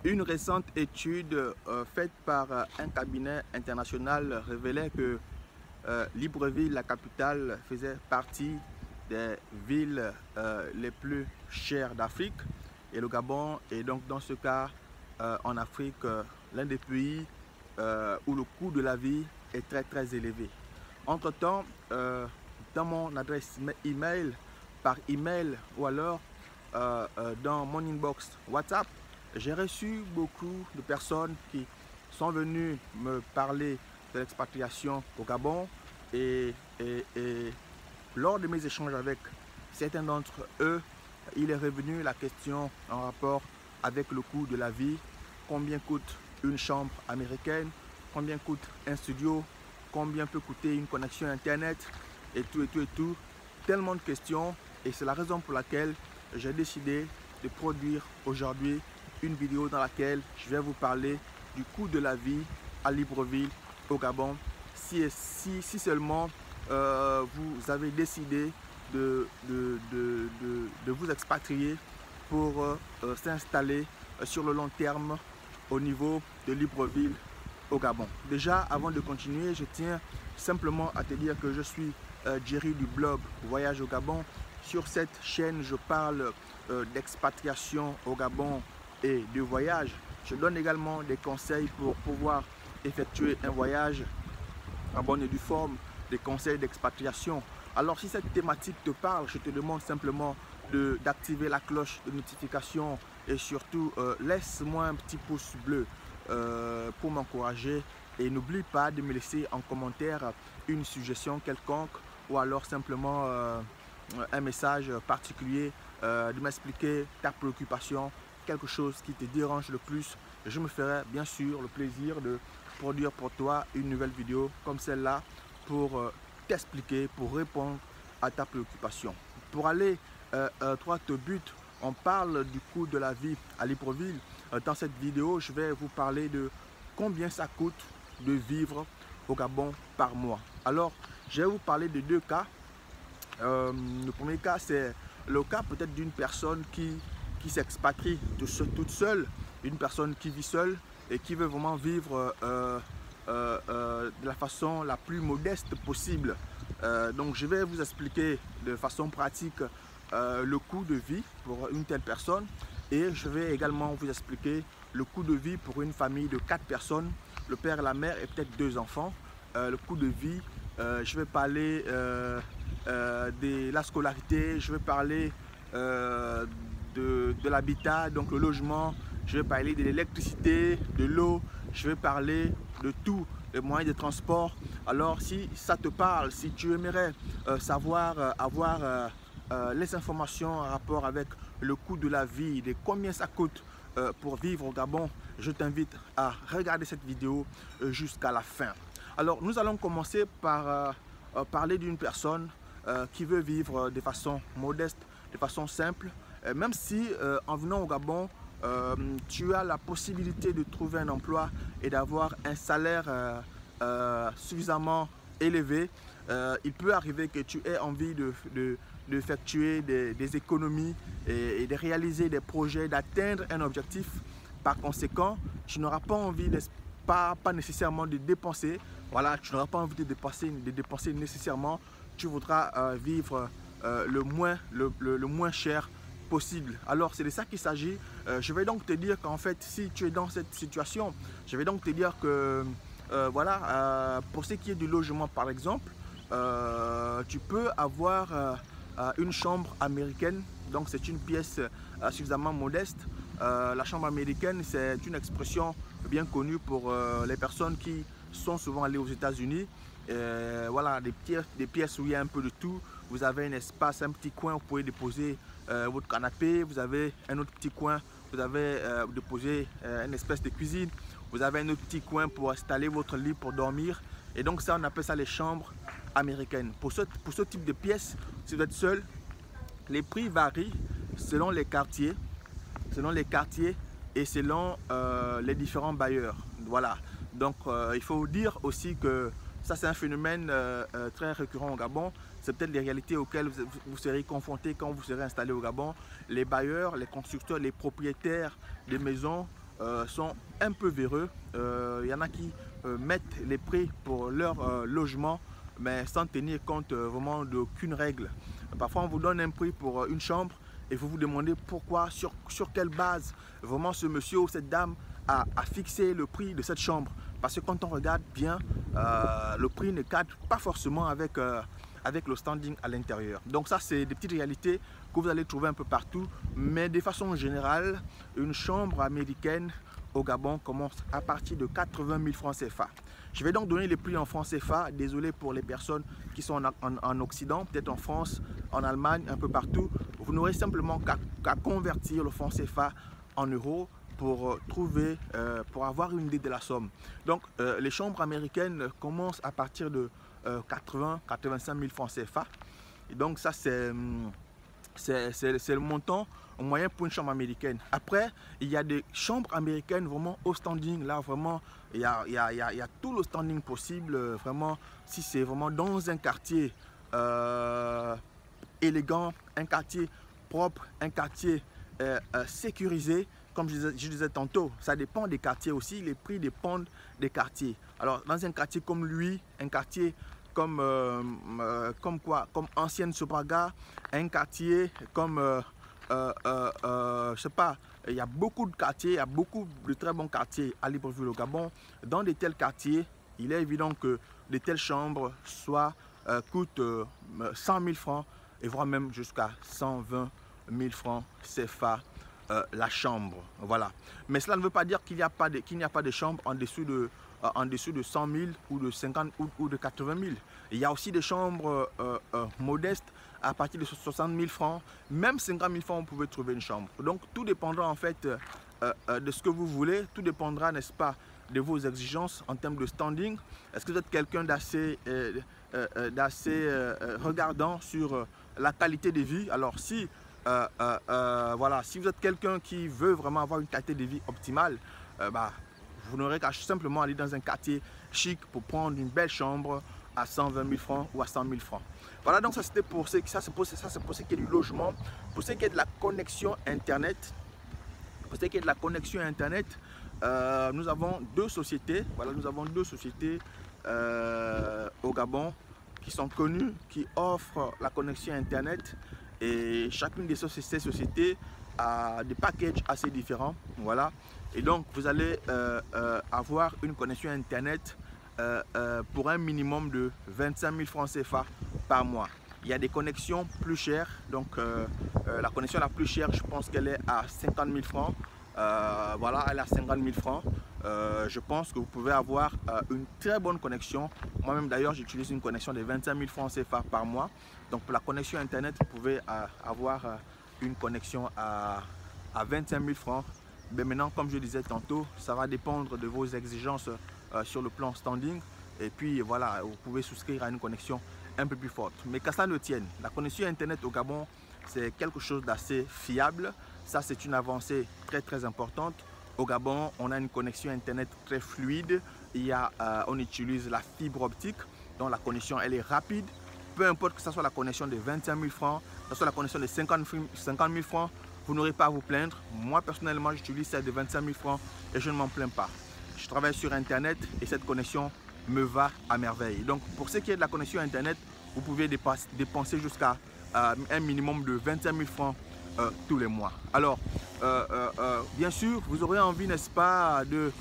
Une récente étude faite par un cabinet international révélait que Libreville, la capitale, faisait partie des villes les plus chères d'Afrique. Et le Gabon est donc dans ce cas en Afrique l'un des pays où le coût de la vie est très élevé. Entre-temps, dans mon adresse email, par email ou alors dans mon inbox WhatsApp, j'ai reçu beaucoup de personnes qui sont venues me parler de l'expatriation au Gabon et lors de mes échanges avec certains d'entre eux, il est revenu la question en rapport avec le coût de la vie, combien coûte une chambre américaine, combien coûte un studio, combien peut coûter une connexion internet et tout. Tellement de questions et c'est la raison pour laquelle j'ai décidé de produire aujourd'hui une vidéo dans laquelle je vais vous parler du coût de la vie à Libreville au Gabon. Si seulement vous avez décidé de vous expatrier pour s'installer sur le long terme au niveau de Libreville au Gabon. Déjà, avant de continuer, je tiens simplement à te dire que je suis Jerry du blog Voyage au Gabon. Sur cette chaîne, je parle d'expatriation au Gabon et de voyage. Je donne également des conseils pour pouvoir effectuer un voyage en bonne et due forme, des conseils d'expatriation. Alors si cette thématique te parle, je te demande simplement d'activer la cloche de notification et surtout laisse-moi un petit pouce bleu pour m'encourager et n'oublie pas de me laisser en commentaire une suggestion quelconque ou alors simplement un message particulier, de m'expliquer ta préoccupation, quelque chose qui te dérange le plus. Je me ferai bien sûr le plaisir de produire pour toi une nouvelle vidéo comme celle-là pour t'expliquer, pour répondre à ta préoccupation. Pour aller droit au but, on parle du coût de la vie à Libreville. Dans cette vidéo, je vais vous parler de combien ça coûte de vivre au Gabon par mois. Alors, je vais vous parler de deux cas. Le premier cas, c'est le cas peut-être d'une personne qui s'expatrie toute seule, une personne qui vit seule et qui veut vraiment vivre de la façon la plus modeste possible. Donc je vais vous expliquer de façon pratique le coût de vie pour une telle personne et je vais également vous expliquer le coût de vie pour une famille de 4 personnes, le père et la mère et peut-être 2 enfants. Le coût de vie, je vais parler de la scolarité, je vais parler de l'habitat, donc le logement, je vais parler de l'électricité, de l'eau, je vais parler de tous les moyens de transport. Alors si ça te parle, si tu aimerais avoir les informations en rapport avec le coût de la vie, de combien ça coûte pour vivre au Gabon, je t'invite à regarder cette vidéo jusqu'à la fin. Alors nous allons commencer par parler d'une personne qui veut vivre de façon modeste, de façon simple, même si en venant au Gabon, tu as la possibilité de trouver un emploi et d'avoir un salaire suffisamment élevé. Il peut arriver que tu aies envie d'effectuer des économies et de réaliser des projets, d'atteindre un objectif. Par conséquent, tu n'auras pas envie, pas nécessairement de dépenser. Voilà, tu n'auras pas envie de dépenser nécessairement. Tu voudras vivre le moins cher possible. Alors c'est de ça qu'il s'agit. Je vais donc te dire qu'en fait, si tu es dans cette situation, je vais donc te dire que voilà, pour ce qui est du logement par exemple, tu peux avoir une chambre américaine. Donc c'est une pièce suffisamment modeste. La chambre américaine, c'est une expression bien connue pour les personnes qui sont souvent allées aux États-Unis. Voilà, des pièces où il y a un peu de tout. Vous avez un espace, un petit coin où vous pouvez déposer votre canapé. Vous avez un autre petit coin, vous avez déposé une espèce de cuisine. Vous avez un autre petit coin pour installer votre lit pour dormir. Et donc ça, on appelle ça les chambres américaines. Pour ce type de pièces, si vous êtes seul, les prix varient selon les quartiers et selon les différents bailleurs. Voilà. Donc il faut dire aussi que ça c'est un phénomène très récurrent au Gabon. C'est peut-être les réalités auxquelles vous serez confrontés quand vous serez installé au Gabon. Les bailleurs, les constructeurs, les propriétaires des maisons sont un peu véreux. Il y en a qui mettent les prix pour leur logement, mais sans tenir compte vraiment d'aucune règle. Parfois, on vous donne un prix pour une chambre et vous vous demandez pourquoi, sur quelle base vraiment ce monsieur ou cette dame a fixé le prix de cette chambre. Parce que quand on regarde bien, le prix ne cadre pas forcément avec le standing à l'intérieur. Donc ça, c'est des petites réalités que vous allez trouver un peu partout. Mais de façon générale, une chambre américaine au Gabon commence à partir de 80 000 francs CFA. Je vais donc donner les prix en francs CFA. Désolé pour les personnes qui sont en Occident, peut-être en France, en Allemagne, un peu partout. Vous n'aurez simplement qu'à convertir le franc CFA en euros pour avoir une idée de la somme. Donc les chambres américaines commencent à partir de 80-85 000 francs CFA. Et donc ça c'est le montant moyen pour une chambre américaine. Après, il y a des chambres américaines vraiment au standing. Là, vraiment, il y a tout le standing possible. Vraiment, si c'est vraiment dans un quartier élégant, un quartier propre, un quartier sécurisé. Comme je disais tantôt, ça dépend des quartiers aussi. Les prix dépendent des quartiers. Alors, dans un quartier comme lui, un quartier comme Ancienne Sobraga, un quartier comme, je sais pas, il y a beaucoup de quartiers, il y a beaucoup de très bons quartiers à Libreville au Gabon. Dans de tels quartiers, il est évident que de telles chambres coûtent 100 000 francs et voire même jusqu'à 120 000 francs CFA la chambre. Voilà. Mais cela ne veut pas dire qu'il n'y a pas de chambre en dessous de 100 000 ou de 50 ou de 80 000. Il y a aussi des chambres modestes à partir de 60 000 francs. Même 50 000 francs, vous pouvez trouver une chambre. Donc tout dépendra en fait de ce que vous voulez. Tout dépendra, n'est-ce pas, de vos exigences en termes de standing. Est-ce que vous êtes quelqu'un d'assez regardant sur la qualité de vie? Alors si voilà, si vous êtes quelqu'un qui veut vraiment avoir une qualité de vie optimale, vous n'aurez qu'à simplement aller dans un quartier chic pour prendre une belle chambre à 120 000 francs ou à 100 000 francs. Voilà, donc ça c'était pour ce qui est du logement. Pour ce qui est de la connexion internet, nous avons deux sociétés. Voilà, nous avons deux sociétés au Gabon qui sont connues, qui offrent la connexion internet. Et chacune de ces sociétés a des packages assez différents. Voilà. Et donc, vous allez avoir une connexion internet pour un minimum de 25 000 francs CFA par mois. Il y a des connexions plus chères. Donc, la connexion la plus chère, je pense qu'elle est à 50 000 francs. Voilà, elle est à 50 000 francs. Je pense que vous pouvez avoir une très bonne connexion. Moi-même d'ailleurs, j'utilise une connexion de 25 000 francs CFA par mois. Donc pour la connexion internet, vous pouvez avoir une connexion à 25 000 francs. Mais maintenant, comme je disais tantôt, ça va dépendre de vos exigences sur le plan standing. Et puis voilà, vous pouvez souscrire à une connexion un peu plus forte. Mais qu'à ça ne tienne, la connexion internet au Gabon, c'est quelque chose d'assez fiable. Ça, c'est une avancée très très importante. Au Gabon, on a une connexion internet très fluide. On utilise la fibre optique, donc la connexion elle est rapide. Peu importe que ce soit la connexion de 25 000 francs, que ce soit la connexion de 50 000 francs, vous n'aurez pas à vous plaindre. Moi personnellement, j'utilise celle de 25 000 francs et je ne m'en plains pas. Je travaille sur internet et cette connexion me va à merveille. Donc pour ce qui est de la connexion internet, vous pouvez dépenser jusqu'à un minimum de 25 000 francs tous les mois. Alors, bien sûr, vous aurez envie, n'est-ce pas, de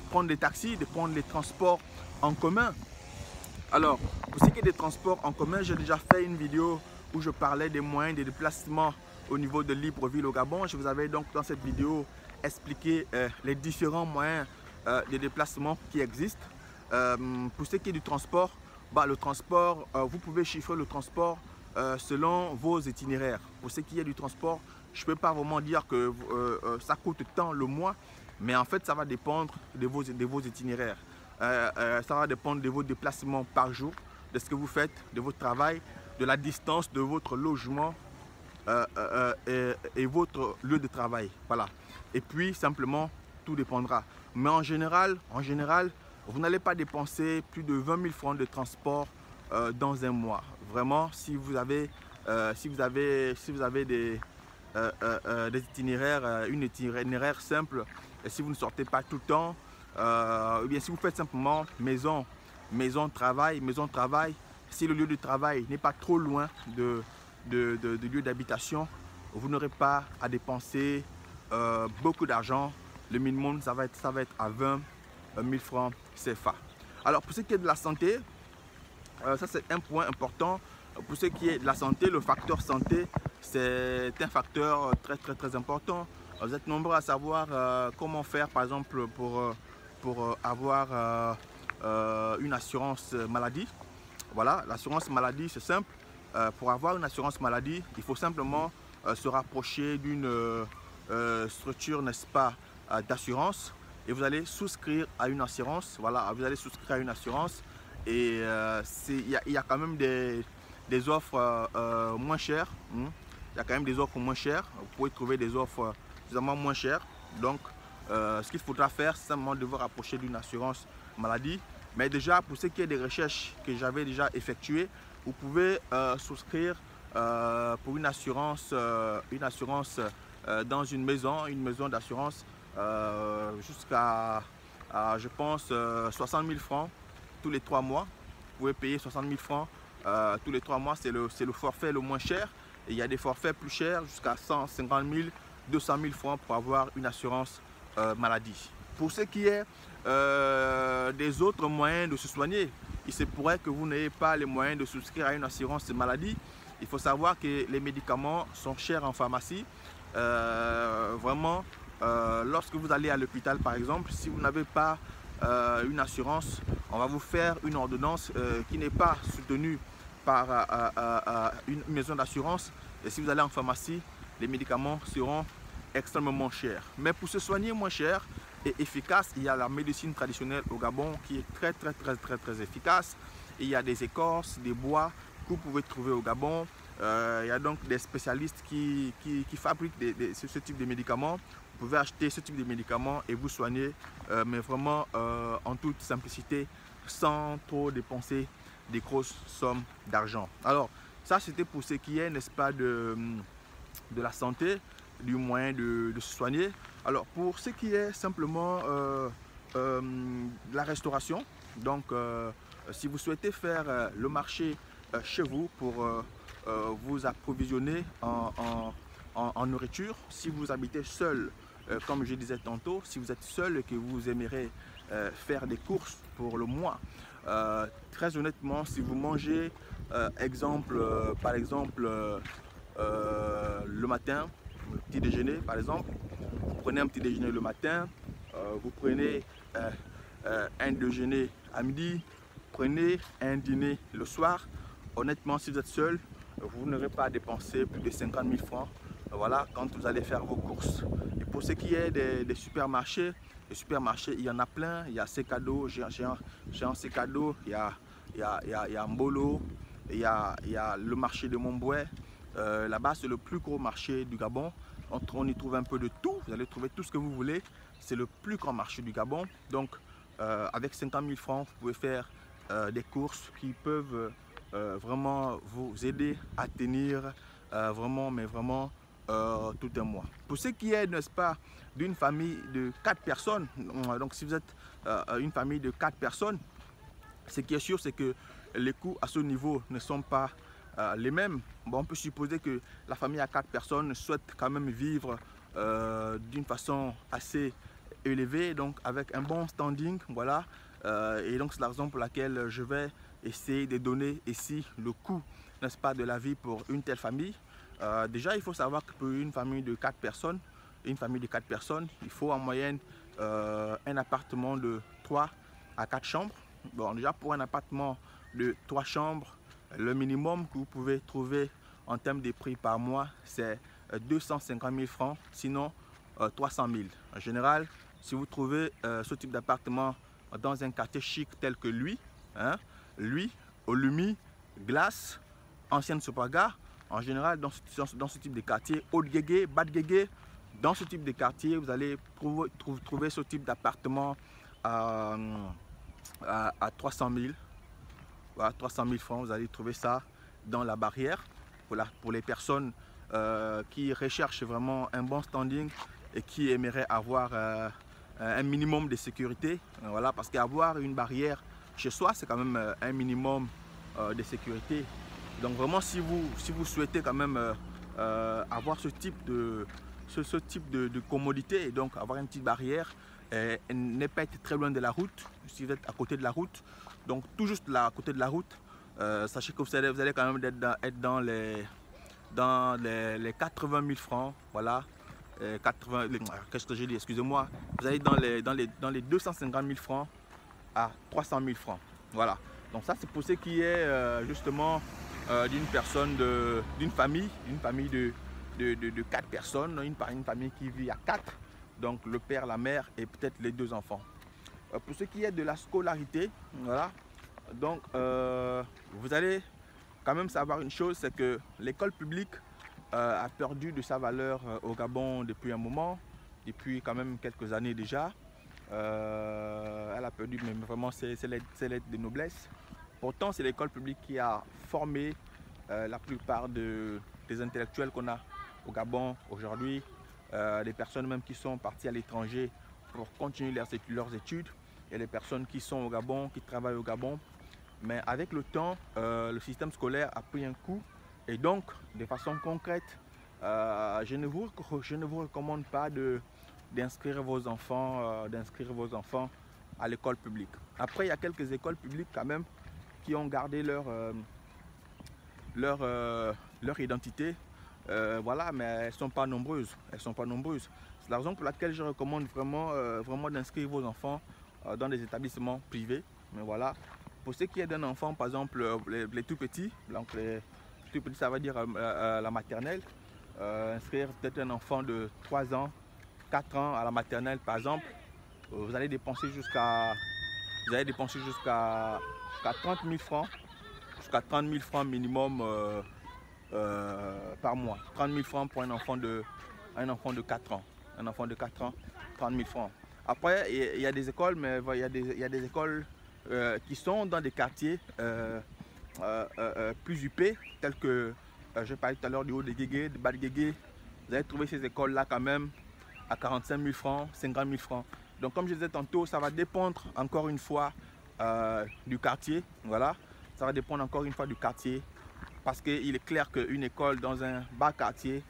prendre des taxis, de prendre les transports en commun. Alors, pour ce qui est des transports en commun, j'ai déjà fait une vidéo où je parlais des moyens de déplacement au niveau de Libreville au Gabon. Je vous avais donc dans cette vidéo expliqué les différents moyens de déplacement qui existent. Pour ce qui est du transport, le transport, vous pouvez chiffrer le transport selon vos itinéraires. Pour ce qui est du transport, je ne peux pas vraiment dire que ça coûte tant le mois, mais en fait ça va dépendre de vos itinéraires. Ça va dépendre de vos déplacements par jour, de ce que vous faites, de votre travail, de la distance de votre logement et votre lieu de travail. Voilà. Et puis simplement, tout dépendra. Mais en général, vous n'allez pas dépenser plus de 20 000 francs de transport dans un mois. Vraiment, si vous avez des itinéraires, une itinéraire simple. Et si vous ne sortez pas tout le temps, ou bien si vous faites simplement maison, travail, si le lieu de travail n'est pas trop loin de lieu d'habitation, vous n'aurez pas à dépenser beaucoup d'argent. Le minimum, ça va être à 20 000 francs CFA. Alors, pour ce qui est de la santé, ça c'est un point important. Pour ce qui est de la santé, le facteur santé, c'est un facteur très important. Vous êtes nombreux à savoir comment faire, par exemple, pour avoir une assurance maladie. Voilà, l'assurance maladie, c'est simple. Pour avoir une assurance maladie, il faut simplement se rapprocher d'une structure, n'est-ce pas, d'assurance. Et vous allez souscrire à une assurance. Voilà, vous allez souscrire à une assurance. Et il y a quand même des offres moins chères. Il y a quand même des offres moins chères. Vous pouvez trouver des offres suffisamment moins chères. Donc, ce qu'il faudra faire, c'est simplement de vous rapprocher d'une assurance maladie. Mais déjà, pour ce qui est des recherches que j'avais déjà effectuées, vous pouvez souscrire pour une assurance dans une maison d'assurance jusqu'à, je pense, 60 000 francs tous les 3 mois. Vous pouvez payer 60 000 francs tous les 3 mois. C'est le forfait le moins cher. Et il y a des forfaits plus chers jusqu'à 150 000, 200 000 francs pour avoir une assurance maladie. Pour ce qui est des autres moyens de se soigner, il se pourrait que vous n'ayez pas les moyens de souscrire à une assurance maladie. Il faut savoir que les médicaments sont chers en pharmacie. Vraiment, lorsque vous allez à l'hôpital par exemple, si vous n'avez pas une assurance, on va vous faire une ordonnance qui n'est pas soutenue par une maison d'assurance. Et si vous allez en pharmacie, les médicaments seront extrêmement chers. Mais pour se soigner moins cher et efficace, il y a la médecine traditionnelle au Gabon qui est très efficace. Il y a des écorces, des bois que vous pouvez trouver au Gabon. Il y a donc des spécialistes qui fabriquent ce type de médicaments. Vous pouvez acheter ce type de médicaments et vous soigner, mais vraiment en toute simplicité, sans trop dépenser des grosses sommes d'argent. Alors, ça c'était pour ce qui est, n'est-ce pas, de la santé, du moyen de se soigner. Alors, pour ce qui est simplement de la restauration, donc si vous souhaitez faire le marché chez vous pour vous approvisionner en nourriture, si vous habitez seul, comme je disais tantôt, si vous êtes seul et que vous aimeriez faire des courses pour le mois, très honnêtement, si vous mangez par exemple le matin, le petit déjeuner par exemple, vous prenez un petit déjeuner le matin, vous prenez un déjeuner à midi, prenez un dîner le soir. Honnêtement, si vous êtes seul, vous n'aurez pas à dépenser plus de 50 000 francs, voilà, quand vous allez faire vos courses. Et pour ce qui est des supermarchés, les supermarchés, il y en a plein. Il y a Secado, Géant Secado, il y a Mbolo, il y a le marché de Montbouet. Là-bas, c'est le plus gros marché du Gabon. On y trouve un peu de tout. Vous allez trouver tout ce que vous voulez. C'est le plus grand marché du Gabon. Donc, avec 50 000 francs, vous pouvez faire des courses qui peuvent vraiment vous aider à tenir vraiment tout un mois. Pour ce qui est, n'est-ce pas, d'une famille de 4 personnes, donc si vous êtes une famille de 4 personnes, ce qui est sûr, c'est que les coûts à ce niveau ne sont pas les mêmes. Bon, on peut supposer que la famille à 4 personnes souhaite quand même vivre d'une façon assez élevée, donc avec un bon standing, voilà. Et donc c'est la raison pour laquelle je vais essayer de donner ici le coût, n'est-ce pas, de la vie pour une telle famille. Déjà, il faut savoir que pour une famille de 4 personnes, il faut en moyenne un appartement de 3 à 4 chambres. Bon, déjà pour un appartement de 3 chambres, le minimum que vous pouvez trouver en termes de prix par mois, c'est 250 000 francs, sinon 300 000. En général, si vous trouvez ce type d'appartement dans un quartier chic tel que lui, Olumi, Glace, Ancienne Sopaga, en général dans ce type de quartier, Haut-Guégué, Bas-Guégué, dans ce type de quartier, vous allez trouver ce type d'appartement à 300 000. Voilà, 300 000 francs, vous allez trouver ça dans la barrière pour les personnes qui recherchent vraiment un bon standing et qui aimeraient avoir un minimum de sécurité. Voilà, parce qu'avoir une barrière chez soi, c'est quand même un minimum de sécurité. Donc vraiment, si vous souhaitez quand même avoir ce type de commodité, et donc avoir une petite barrière, ne pas être très loin de la route, si vous êtes à côté de la route, donc tout juste là à côté de la route, sachez que vous allez quand même être dans les 80 000 francs, voilà, qu'est-ce que j'ai dit, excusez-moi, vous allez dans les 250 000 francs à 300 000 francs, voilà. Donc ça c'est pour ce qui est justement d'une personne, d'une famille de 4 personnes, une famille qui vit à 4, donc le père, la mère et peut-être les 2 enfants. Pour ce qui est de la scolarité, voilà, donc vous allez quand même savoir une chose, c'est que l'école publique a perdu de sa valeur au Gabon depuis un moment, depuis quand même quelques années déjà. Elle a perdu, mais vraiment c'est l'aide de noblesse. Pourtant c'est l'école publique qui a formé la plupart des intellectuels qu'on a au Gabon aujourd'hui, des personnes même qui sont parties à l'étranger pour continuer leurs études, et les personnes qui sont au Gabon, qui travaillent au Gabon. Mais avec le temps, le système scolaire a pris un coup, et donc de façon concrète, je ne vous recommande pas d'inscrire vos enfants à l'école publique. Après, il y a quelques écoles publiques quand même qui ont gardé leur identité, voilà, mais elles ne sont pas nombreuses. C'est la raison pour laquelle je recommande vraiment d'inscrire vos enfants dans des établissements privés. Mais voilà, pour ce qui est d'un enfant, par exemple les tout petits, donc les tout petits, ça veut dire la maternelle, inscrire peut-être un enfant de 3 ans, 4 ans à la maternelle par exemple, vous allez dépenser jusqu'à 30 000 francs, jusqu'à 30 000 francs minimum par mois. 30 000 francs pour un enfant de 4 ans. Un enfant de 4 ans, 30 000 francs. Après, il y a des écoles, mais il y a des écoles qui sont dans des quartiers plus huppés, tels que, je parlais tout à l'heure du haut de Guégué, de Bas de Guégué. Vous allez trouver ces écoles-là quand même à 45 000 francs, 50 000 francs. Donc comme je disais tantôt, ça va dépendre encore une fois du quartier. Voilà, ça va dépendre encore une fois du quartier. Parce qu'il est clair qu'une école dans un bas quartier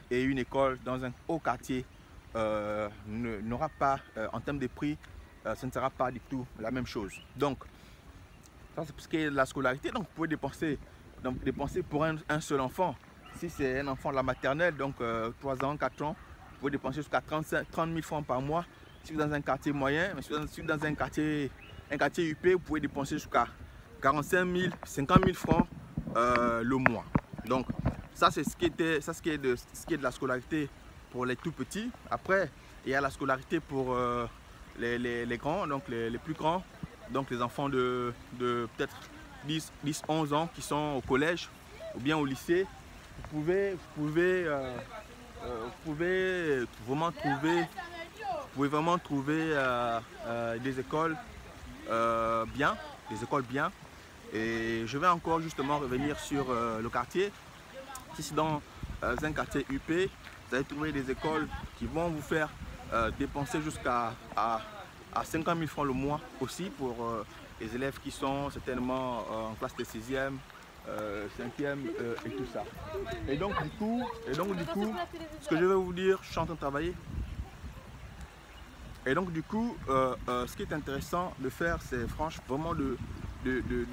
et une école dans un haut quartier n'aura pas, en termes de prix, ce ne sera pas du tout la même chose. Donc, ça c'est pour ce qui est de la scolarité. Donc, vous pouvez dépenser pour un seul enfant. Si c'est un enfant de la maternelle, donc 3 ans, 4 ans, vous pouvez dépenser jusqu'à 30 000 francs par mois. Si vous êtes dans un quartier moyen, mais si vous êtes dans un quartier UP, vous pouvez dépenser jusqu'à 45 000, 50 000 francs le mois. Donc ça c'est ce qui est de la scolarité pour les tout petits. Après il y a la scolarité pour les grands, donc les plus grands, donc les enfants de peut-être 10-11 ans qui sont au collège ou bien au lycée. Vous pouvez vraiment trouver des écoles bien, et je vais encore justement revenir sur le quartier. Si c'est dans un quartier UP, vous allez trouver des écoles qui vont vous faire dépenser jusqu'à 50 000 francs le mois aussi pour les élèves qui sont certainement en classe de 6e, 5e et tout ça. Et donc du coup, ce que je vais vous dire, je suis en train de travailler. Et donc du coup, ce qui est intéressant de faire, c'est franchement vraiment de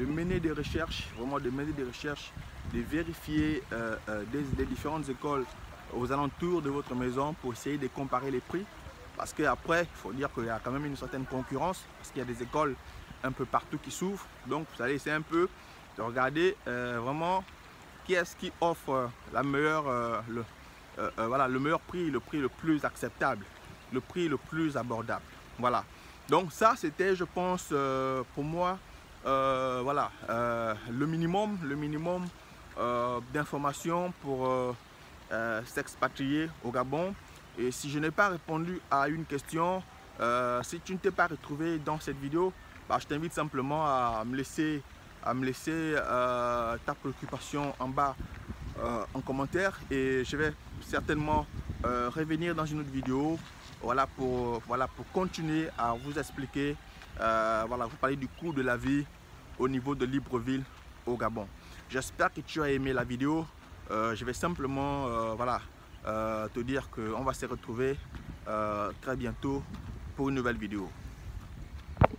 mener des recherches, de vérifier des différentes écoles aux alentours de votre maison pour essayer de comparer les prix. Parce qu'après, il faut dire qu'il y a quand même une certaine concurrence, parce qu'il y a des écoles un peu partout qui s'ouvrent. Donc vous allez essayer un peu de regarder vraiment qui est-ce qui offre la meilleure, voilà, le meilleur prix, le prix le plus acceptable, le prix le plus abordable. Voilà. Donc ça c'était, je pense, pour moi, voilà, le minimum d'informations pour s'expatrier au Gabon. Et si je n'ai pas répondu à une question, si tu ne t'es pas retrouvé dans cette vidéo, bah, je t'invite simplement à me laisser ta préoccupation en bas en commentaire et je vais certainement revenir dans une autre vidéo pour continuer à vous expliquer, vous parler du coût de la vie au niveau de Libreville au Gabon. J'espère que tu as aimé la vidéo. Je vais simplement te dire qu'on va se retrouver très bientôt pour une nouvelle vidéo.